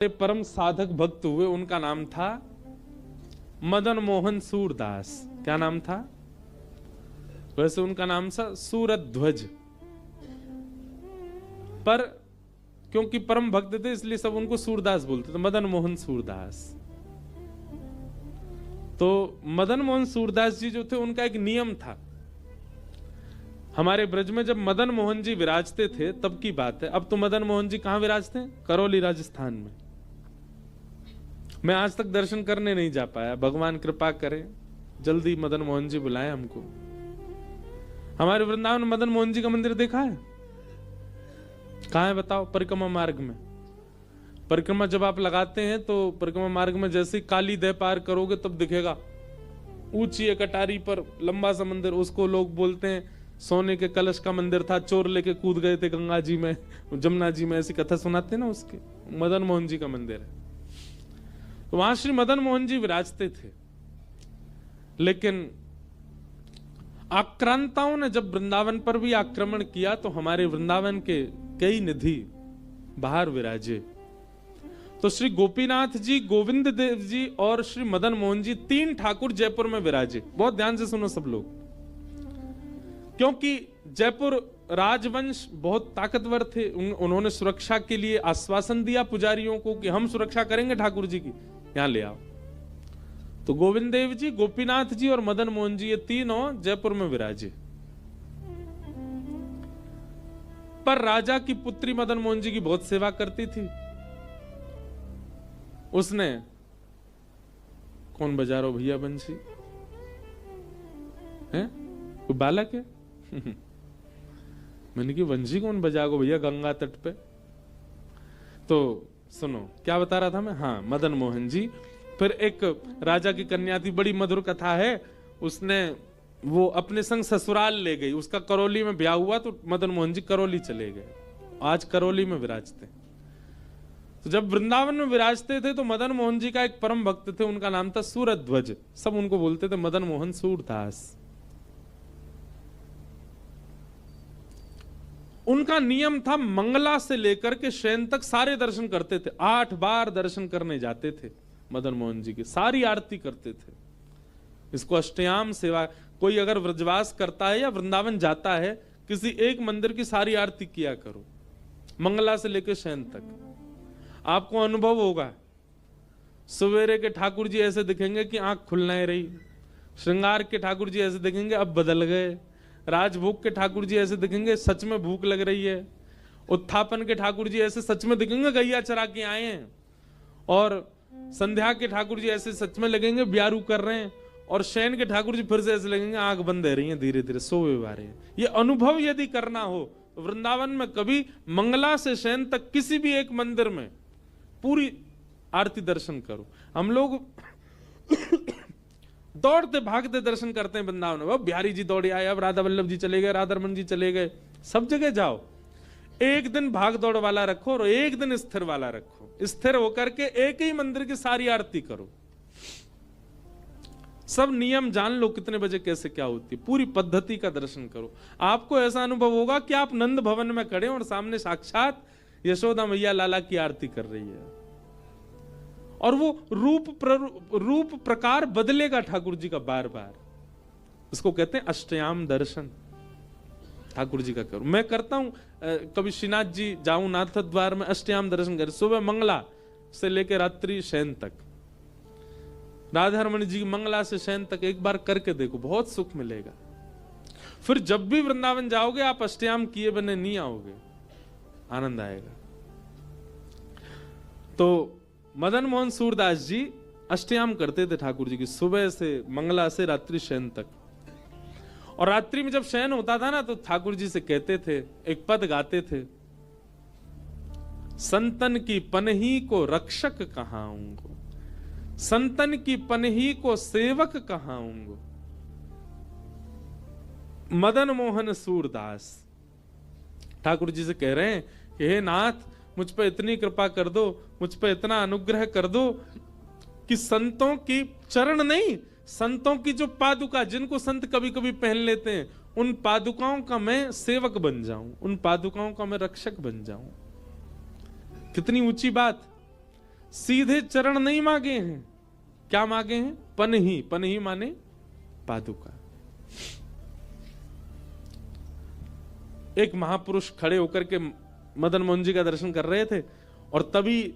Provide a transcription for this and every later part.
परम साधक भक्त हुए, उनका नाम था मदन मोहन सूरदास। क्या नाम था? वैसे उनका नाम था सूरध्वज, पर क्योंकि परम भक्त थे इसलिए सब उनको सूरदास बोलते थे, मदन मोहन सूरदास। तो मदन मोहन सूरदास जी जो थे, उनका एक नियम था। हमारे ब्रज में जब मदन मोहन जी विराजते थे तब की बात है। अब तो मदन मोहन जी कहां विराजते हैं? करौली राजस्थान में। मैं आज तक दर्शन करने नहीं जा पाया, भगवान कृपा करे जल्दी मदन मोहन जी बुलाएं हमको। हमारे वृंदावन में मदन मोहन जी का मंदिर देखा है? कहां है बताओ? परिक्रमा मार्ग में। परिक्रमा जब आप लगाते हैं तो परिक्रमा मार्ग में जैसे ही काली दह पार करोगे तब दिखेगा ऊंची एक अटारी पर लंबा सा मंदिर। उसको लोग बोलते हैं सोने के कलश का मंदिर था, चोर लेके कूद गए थे गंगा जी में, जमुना जी में, ऐसी कथा सुनाते हैं ना उसके। मदन मोहन जी का मंदिर है। तो वहां श्री मदन मोहन जी विराजते थे। लेकिन आक्रांताओं ने जब वृंदावन पर भी आक्रमण किया तो हमारे वृंदावन के कई निधि बाहर विराजे। तो श्री गोपीनाथ जी, गोविंद देव जी और श्री मदन मोहन जी, तीन ठाकुर जयपुर में विराजे। बहुत ध्यान से सुनो सब लोग, क्योंकि जयपुर राजवंश बहुत ताकतवर थे। उन्होंने सुरक्षा के लिए आश्वासन दिया पुजारियों को कि हम सुरक्षा करेंगे ठाकुर जी की, यहां ले आओ। तो गोविंद देव जी, गोपीनाथ जी और मदन मोहन जी, ये तीनों जयपुर में विराजे। पर राजा की पुत्री मदन मोहन जी की बहुत सेवा करती थी। उसने, कौन बजा रहा हो भैया बंसी? है कोई बालक है? मैंने की बंसी कौन बजाओ भैया गंगा तट पे? तो सुनो क्या बता रहा था मैं। हाँ, मदन मोहन जी। फिर एक राजा की कन्या थी, बड़ी मधुर कथा है। उसने वो अपने संग ससुराल ले गई। उसका करौली में ब्याह हुआ तो मदन मोहन जी करौली चले गए। आज करौली में विराजते। तो जब वृंदावन में विराजते थे तो मदन मोहन जी का एक परम भक्त थे, उनका नाम था सूरध्वज। सब उनको बोलते थे मदन मोहन सूरदास। उनका नियम था मंगला से लेकर के शयन तक सारे दर्शन करते थे। 8 बार दर्शन करने जाते थे मदन मोहन जी की, सारी आरती करते थे। इसको अष्टयाम सेवा। कोई अगर व्रजवास करता है या वृंदावन जाता है, किसी एक मंदिर की सारी आरती किया करो, मंगला से लेकर शयन तक। आपको अनुभव होगा, सवेरे के ठाकुर जी ऐसे दिखेंगे कि आंख खुल नहीं रही। श्रृंगार के ठाकुर जी ऐसे दिखेंगे अब बदल गए। राजभोग के ठाकुर जी ऐसे दिखेंगे सच में भूख लग रही है। उत्थापन के ठाकुर जी ऐसे सच में दिखेंगे गैया चरा के आए हैं। और संध्या के ठाकुर जी ऐसे सच में लगेंगे ब्यारू कर रहे हैं। और शयन के ठाकुर जी फिर से ऐसे लगेंगे आंख बंद रह रही है, धीरे धीरे सोए हुए आ रहे हैं। ये अनुभव यदि करना हो तो वृंदावन में कभी मंगला से शयन तक किसी भी एक मंदिर में पूरी आरती दर्शन करो। हम लोग दौड़ते भागते दर्शन करते हैं वृंदावन में। अब बिहारी जी दौड़े आए, अब राधा वल्लभ जी चले गए, राधा रमन जी चले गए। सब जगह जाओ, एक दिन भाग दौड़ वाला रखो और एक दिन स्थिर वाला रखो। स्थिर होकर के एक ही मंदिर की सारी आरती करो। सब नियम जान लो, कितने बजे कैसे क्या होती है, पूरी पद्धति का दर्शन करो। आपको ऐसा अनुभव होगा कि आप नंद भवन में खड़े और सामने साक्षात यशोदा मैया लाला की आरती कर रही है। और वो रूप प्रकार बदलेगा ठाकुर जी का बार बार। इसको कहते हैं अष्टयाम दर्शन। ठाकुर जी का करो। मैं करता हूं, कभी श्रीनाथ जी जाऊं नाथ द्वार में, अष्टयाम दर्शन कर, सुबह मंगला से लेकर रात्रि शयन तक। राधा रमन जी की मंगला से शयन तक एक बार करके देखो, बहुत सुख मिलेगा। फिर जब भी वृंदावन जाओगे आप अष्टयाम किए बने नहीं आओगे, आनंद आएगा। तो मदन मोहन सूरदास जी अष्टयाम करते थे ठाकुर जी की, सुबह से मंगला से रात्रि शयन तक। और रात्रि में जब शयन होता था ना तो ठाकुर जी से कहते थे, एक पद गाते थे, संतन की पनही को रक्षक कहाऊंगो, संतन की पनही को सेवक कहाऊंगो। मदन मोहन सूरदास ठाकुर जी से कह रहे हैं कि हे नाथ, मुझ पर इतनी कृपा कर दो, मुझ पर इतना अनुग्रह कर दो कि संतों की चरण नहीं, संतों की जो पादुका, जिनको संत कभी कभी पहन लेते हैं, उन पादुकाओं का मैं सेवक बन जाऊं, उन पादुकाओं का मैं रक्षक बन जाऊं। कितनी ऊंची बात। सीधे चरण नहीं मांगे हैं, क्या मांगे हैं? पनही। पनही माने पादुका। एक महापुरुष खड़े होकर के मदन मोहन जी का दर्शन कर रहे थे और तभी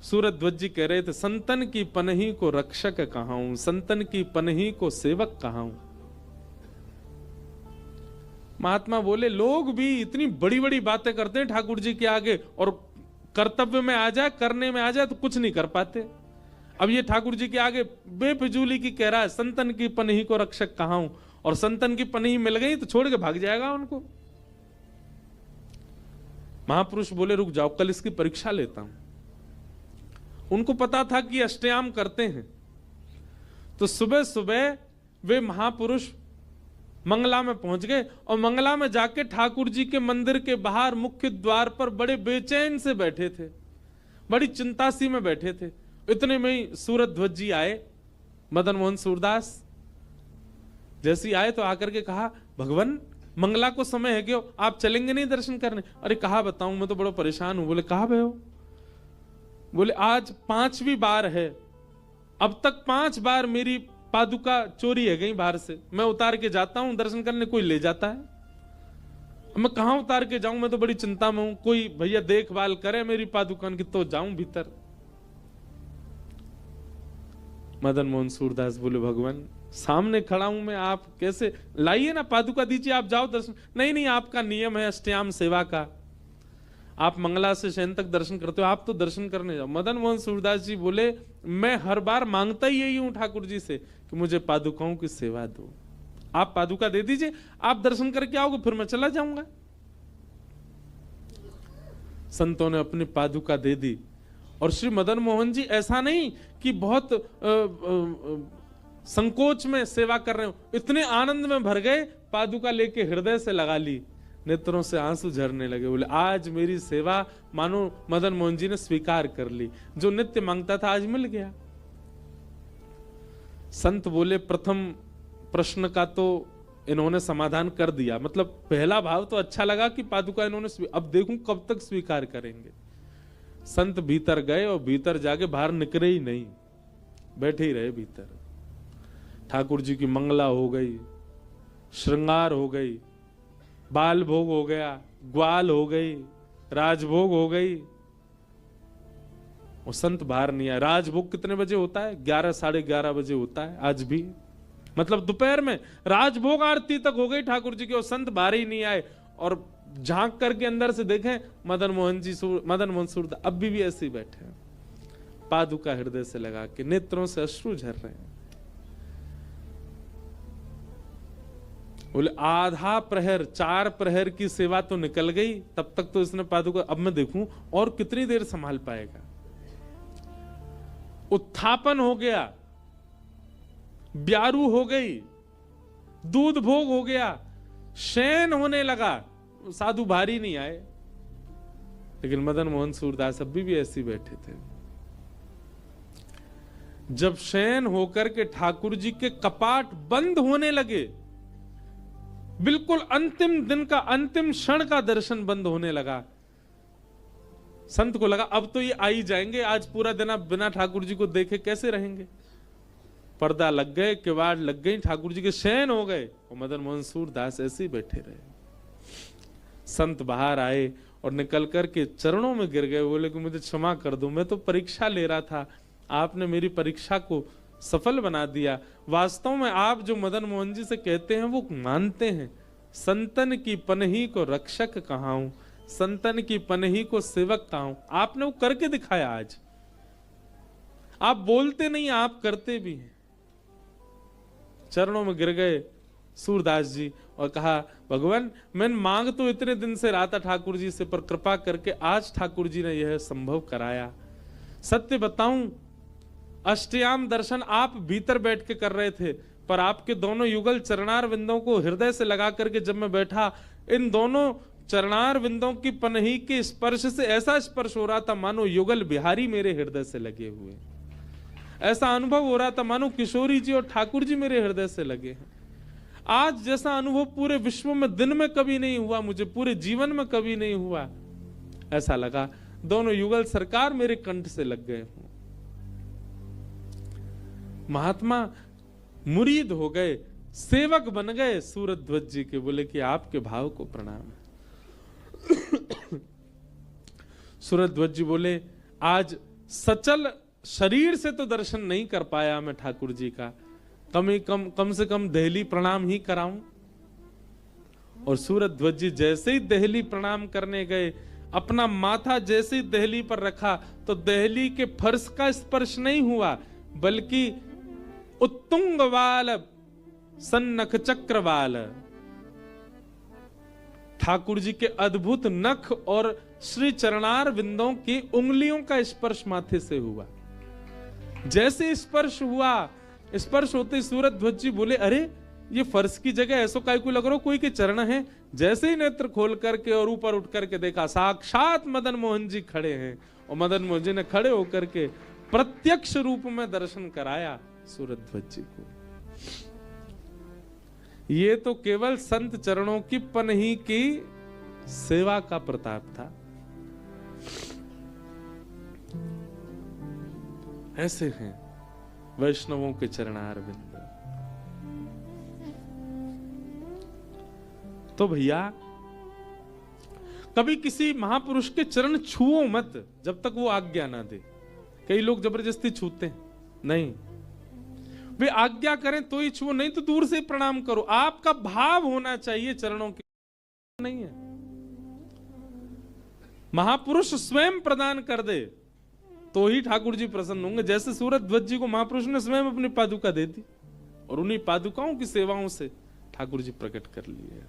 सूरध्वज जी कह रहे थे, संतन की पनही को रक्षक कहाऊं, संतन की पनही को सेवक कहाऊं। महात्मा बोले, लोग भी इतनी बड़ी बड़ी बातें करते हैं ठाकुर जी के आगे, और कर्तव्य में आ जाए, करने में आ जाए तो कुछ नहीं कर पाते। अब ये ठाकुर जी के आगे बेफिजूली की कह रहा है, संतन की पनही को रक्षक कहाऊं, और संतन की पनही मिल गई तो छोड़ के भाग जाएगा उनको। महापुरुष बोले, रुक जाओ, कल इसकी परीक्षा लेता हूं। उनको पता था कि अष्टयाम करते हैं, तो सुबह सुबह वे महापुरुष मंगला में पहुंच गए और मंगला में जाके ठाकुर जी के मंदिर के बाहर मुख्य द्वार पर बड़े बेचैन से बैठे थे, बड़ी चिंता सी में बैठे थे। इतने में ही सूरध्वज जी आए, मदन मोहन सूरदास जैसे ही आए तो आकर के कहा, भगवान मंगला को समय है क्यों, आप चलेंगे नहीं दर्शन करने? अरे कहा बताऊं, मैं तो बड़ा परेशान हूं। बोले कहा भय हो? बोले आज 5वीं बार है, अब तक 5 बार मेरी पादुका चोरी है गई बाहर से, मैं उतार के जाता हूं दर्शन करने, कोई ले जाता है, मैं कहां उतार के जाऊं, मैं तो बड़ी चिंता में हूं, कोई भैया देखभाल करे मेरी पादुका की तो जाऊं भीतर। मदन मोहन सूरदास बोले, भगवान सामने खड़ा हूं मैं, आप कैसे, लाइए ना पादुका दीजिए, आप जाओ दर्शन। नहीं नहीं, आपका नियम है अष्टयाम सेवा का, आप मंगला से शयन तक दर्शन करते हो, आप तो दर्शन करने जाओ। मदन मोहन सूरदास जी बोले, मैं हर बार मांगता ही यही हूं ठाकुर जी से कि मुझे पादुकाओं की सेवा दो, आप पादुका दे दीजिए, आप दर्शन करके आओगे, फिर मैं चला जाऊंगा। संतों ने अपनी पादुका दे दी, और श्री मदन मोहन जी ऐसा नहीं कि बहुत संकोच में सेवा कर रहे हो, इतने आनंद में भर गए, पादुका लेके हृदय से लगा ली, नेत्रों से आंसू झरने लगे। बोले, आज मेरी सेवा मानो मदन मोहन जी ने स्वीकार कर ली, जो नित्य मांगता था आज मिल गया। संत बोले, प्रथम प्रश्न का तो इन्होंने समाधान कर दिया, मतलब पहला भाव तो अच्छा लगा कि पादुका इन्होंने, अब देखूं कब तक स्वीकार करेंगे। संत भीतर गए और भीतर जाके बाहर निकले ही नहीं, बैठे ही रहे भीतर। ठाकुर जी की मंगला हो गई, श्रृंगार हो गई, बाल भोग हो गया, ग्वाल हो गई, राजभोग हो गई, और संत बाहर नहीं आया। राजभोग कितने बजे होता है? 11 साढ़े 11 बजे होता है आज भी, मतलब दोपहर में राजभोग आरती तक हो गई ठाकुर जी की, और संत बाहर ही नहीं आए। और झांक करके अंदर से देखें, मदन मोहन सूरदास अब भी ऐसे ही बैठे हैं, पादुका हृदय से लगा के, नेत्रों से अश्रु झर रहे हैं। बोले, आधा प्रहर 4 प्रहर की सेवा तो निकल गई, तब तक तो इसने पादुका, अब मैं देखूं और कितनी देर संभाल पाएगा। उत्थापन हो गया, ब्यारू हो गई, दूध भोग हो गया, शयन होने लगा, साधु भारी नहीं आए। लेकिन मदन मोहन सूरदास अभी भी ऐसे ही बैठे थे। जब शयन होकर के ठाकुर जी के कपाट बंद होने लगे, बिल्कुल अंतिम दिन का, अंतिम क्षण का दर्शन बंद होने लगा, संत को लगा अब तो ये आ ही जाएंगे, आज पूरा दिन बिना ठाकुर जी को देखे कैसे रहेंगे। पर्दा लग गए, किवाड़ लग गई, ठाकुर जी के शयन हो गए, और मदन मोहन सूरदास ऐसे ही बैठे रहे। संत बाहर आए और निकल कर के चरणों में गिर गए, बोले कि मुझे क्षमा कर दो, मैं तो परीक्षा ले रहा था, आपने मेरी परीक्षा को सफल बना दिया। वास्तव में आप जो मदन मोहन जी से कहते हैं वो मानते हैं, संतन की पनही को रक्षक कहाऊं, संतन की पनही को सेवक कहाऊं। आपने वो करके दिखाया आज, आप बोलते नहीं, आप करते भी हैं। चरणों में गिर गए सूरदास जी और कहा, भगवान मैं मांग तो इतने दिन से रहा था ठाकुर जी से, पर कृपा करके आज ठाकुर जी ने यह संभव कराया। सत्य बताऊं, अष्टयाम दर्शन आप भीतर बैठ के कर रहे थे, पर आपके दोनों युगल चरणार विंदों को हृदय से लगा करके जब मैं बैठा, इन दोनों चरणार विंदों की पनही के स्पर्श से ऐसा स्पर्श हो रहा था मानो युगल बिहारी मेरे हृदय से लगे हुए, ऐसा अनुभव हो रहा था मानो किशोरी जी और ठाकुर जी मेरे हृदय से लगे हैं। आज जैसा अनुभव पूरे विश्व में दिन में कभी नहीं हुआ, मुझे पूरे जीवन में कभी नहीं हुआ, ऐसा लगा। दोनों युगल सरकार मेरे कंठ से लग गए हों। महात्मा मुरीद हो गए, सेवक बन गए सूरध्वज जी के, बोले कि आपके भाव को प्रणाम है। सूरध्वज जी बोले आज सचल शरीर से तो दर्शन नहीं कर पाया मैं ठाकुर जी का, कम से कम देहली प्रणाम ही कराऊं। और सूरध्वज जी जैसे ही देहली प्रणाम करने गए, अपना माथा जैसे ही देहली पर रखा तो देहली के फर्श का स्पर्श नहीं हुआ, बल्कि उत्तुंग वाल सन्नख चक्रवाल, ठाकुर जी के अद्भुत नख और श्री चरणार बिंदों की उंगलियों का स्पर्श माथे से हुआ। जैसे स्पर्श हुआ, स्पर्श होते सूरध्वज जी बोले अरे ये फर्श की जगह ऐसा काय को लग रहा कोई के चरण है। जैसे ही नेत्र खोल करके और ऊपर उठ करके देखा, साक्षात मदन मोहन जी खड़े हैं, और मदन मोहन जी ने खड़े होकर के प्रत्यक्ष रूप में दर्शन कराया सूरध्वज जी को। ये तो केवल संत चरणों की पनही की सेवा का प्रताप था। ऐसे हैं वैष्णवों के चरणारविंद। तो भैया कभी किसी महापुरुष के चरण छुओ मत जब तक वो आज्ञा ना दे। कई लोग जबरदस्ती छूते हैं, नहीं, वे आज्ञा करें तो ही छुओ, नहीं तो दूर से प्रणाम करो। आपका भाव होना चाहिए चरणों के, नहीं है। महापुरुष स्वयं प्रदान कर दे तो ही ठाकुर जी प्रसन्न होंगे। जैसे सूरध्वज जी को महापुरुष ने स्वयं अपनी पादुका दे दी और उन्हीं पादुकाओं की सेवाओं से ठाकुर जी प्रकट कर लिए।